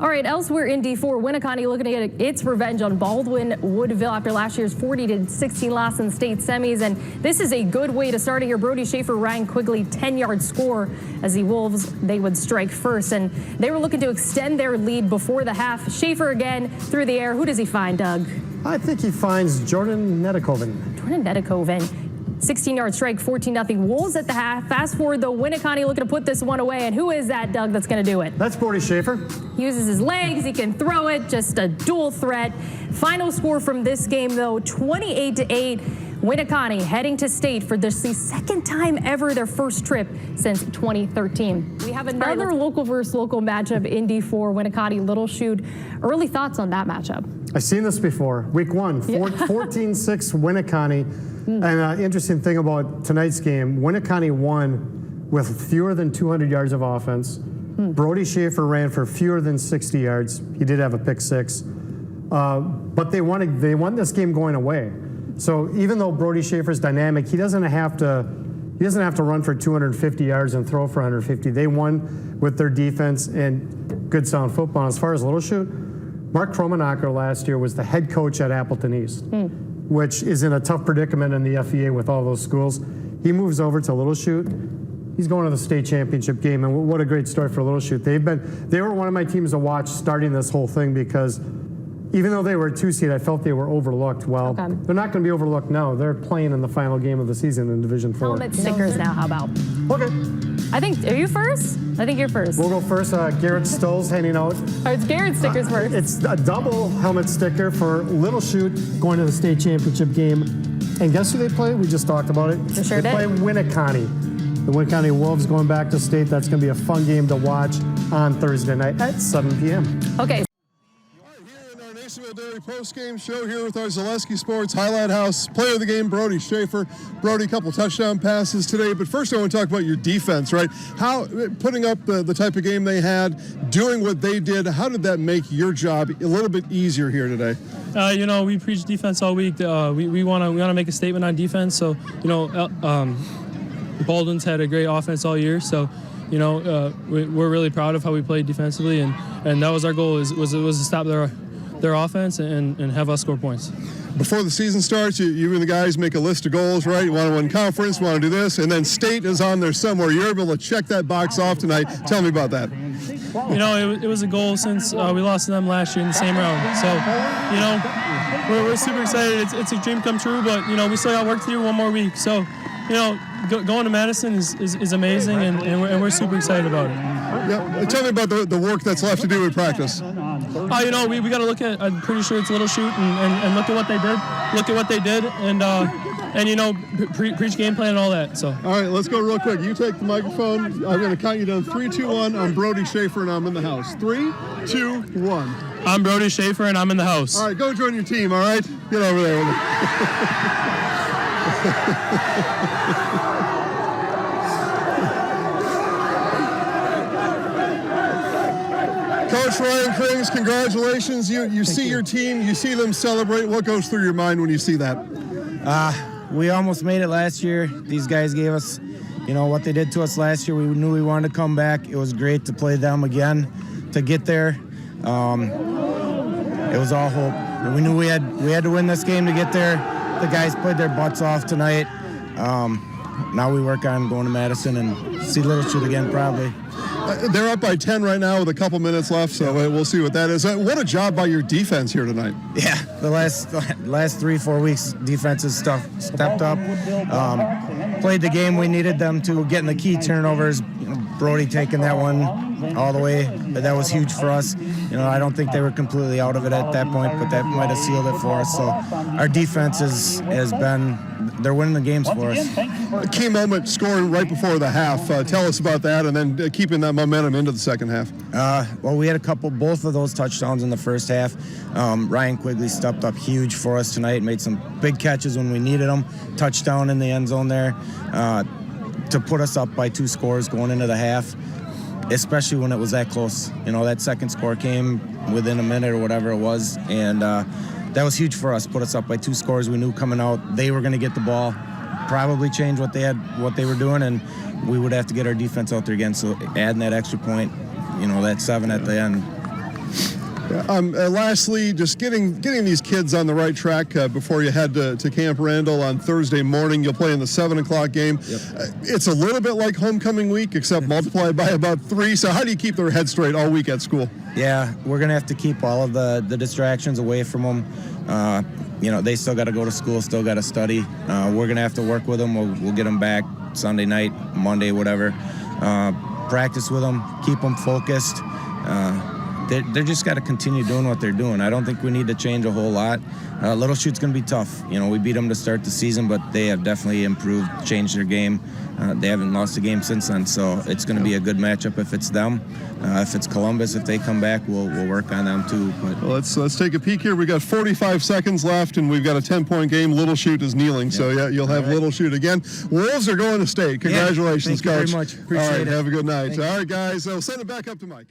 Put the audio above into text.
All right, elsewhere in D4, Winneconne looking to get its revenge on Baldwin-Woodville after last year's 40-16 loss in the state semis. And this is a good way to start it here. Brody Schaefer, Ryan Quigley, 10-yard score as the Wolves, they would strike first. And they were looking to extend their lead before the half. Schaefer again through the air. Who does he find, Doug? I think he finds Jordan Nedekoven. Jordan Nedekoven. 16-yard strike, 14-0 Wolves at the half. Fast forward, though, Winneconne looking to put this one away. And who is that, Doug, that's going to do it? That's Brody Schaefer. He uses his legs. He can throw it. Just a dual threat. Final score from this game, though, 28-8. Winneconne heading to state for the second time ever, their first trip since 2013. We have another local versus local matchup in D4, Winneconne Little Chute. Early thoughts on that matchup? I've seen this before. Week 1, 14-6 Winneconne. And interesting thing about tonight's game, Winneconne won with fewer than 200 yards of offense. Brody Schaefer ran for fewer than 60 yards. He did have a pick 6. But they won this game going away. So even though Brody Schaefer's dynamic, he doesn't have to run for 250 yards and throw for 150. They won with their defense and good sound football. As far as Little Chute, Mark Kromenacher last year was the head coach at Appleton East, which is in a tough predicament in the FEA with all those schools. He moves over to Little Chute. He's going to the state championship game, and what a great story for Little Chute. They were one of my teams to watch starting this whole thing because even though they were a 2 seed, I felt they were overlooked. Well, they're not going to be overlooked now. They're playing in the final game of the season in Division 4. Helmet stickers now, how about? Okay. Are you first? I think you're first. We'll go first. Garrett Stoll's handing out. Oh, it's Garrett's stickers first. It's a double helmet sticker for Little Chute going to the state championship game. And guess who they play? We just talked about it. You sure They play Winneconne. The Winneconne Wolves going back to state. That's going to be a fun game to watch on Thursday night at 7 p.m. Okay. Dairy post-game show here with our Zaleski Sports Highlight House player of the game, Brody Schaefer. Brody, a couple touchdown passes today, but first I want to talk about your defense, right? How, putting up the type of game they had, doing what they did, how did that make your job a little bit easier here today? We preach defense all week. We want to make a statement on defense. So, Baldwin's had a great offense all year. So, we're really proud of how we played defensively, and that was our goal was to stop their offense and have us score points. Before the season starts, you and the guys make a list of goals, right? You want to win conference, you want to do this, and then state is on there somewhere. You're able to check that box off tonight. Tell me about that. It was a goal since we lost to them last year in the same round. So, we're super excited. It's a dream come true, but, we still got work to do one more week. So, going to Madison is amazing, and we're super excited about it. Yeah. Tell me about the work that's left to do in practice. We got to look at. I'm pretty sure it's Little Chute and look at what they did. Look at what they did, and preach game plan and all that. So. All right, let's go real quick. You take the microphone. I'm going to count you down. 3, 2, 1. I'm Brody Schaefer and I'm in the house. 3, 2, 1. I'm Brody Schaefer and I'm in the house. All right, go join your team. All right, get over there. Coach Ryan Krings, congratulations. You see your team, you see them celebrate. What goes through your mind when you see that? We almost made it last year. These guys gave us, what they did to us last year. We knew we wanted to come back. It was great to play them again, to get there. It was all hope. We knew we had to win this game to get there. The guys played their butts off tonight. Now we work on going to Madison and see Little Chute again probably. They're up by 10 right now with a couple minutes left, so we'll see what that is. What a job by your defense here tonight. Yeah, the last 3-4 weeks, defense has stepped up. Played the game we needed them to, getting the key turnovers. Brody taking that one all the way. That was huge for us. I don't think they were completely out of it at that point, but that might have sealed it for us. So our defense has been, they're winning the games for us. A key moment scoring right before the half. Tell us about that, and then keeping that momentum into the second half. Well, we had both of those touchdowns in the first half. Ryan Quigley stepped up huge for us tonight, made some big catches when we needed them. Touchdown in the end zone there to put us up by 2 scores going into the half, especially when it was that close. That second score came within a minute or whatever it was, and that was huge for us. Put us up by 2 scores. We knew coming out they were going to get the ball, probably change what they were doing, and we would have to get our defense out there again. So adding that extra point, that 7 at the end, Lastly, just getting these kids on the right track before you head to Camp Randall on Thursday morning. You'll play in the 7 o'clock game. Yep. It's a little bit like homecoming week, except multiplied by about 3. So how do you keep their head straight all week at school? Yeah, we're going to have to keep all of the distractions away from them. They still got to go to school, still got to study. We're going to have to work with them. We'll get them back Sunday night, Monday, whatever. Practice with them, keep them focused. They're just got to continue doing what they're doing. I don't think we need to change a whole lot. Little Chute's going to be tough. We beat them to start the season, but they have definitely improved, changed their game. They haven't lost a game since then, so it's going to be a good matchup if it's them. If it's Columbus, if they come back, we'll work on them too. But well, let's take a peek here. We got 45 seconds left, and we've got a 10-point game. Little Chute is kneeling, so yeah, you'll have Little Chute again. Wolves are going to state. Congratulations, Coach. Thank you very much. Appreciate All right, it. have a good night. Thank All right, guys, so send it back up to Mike.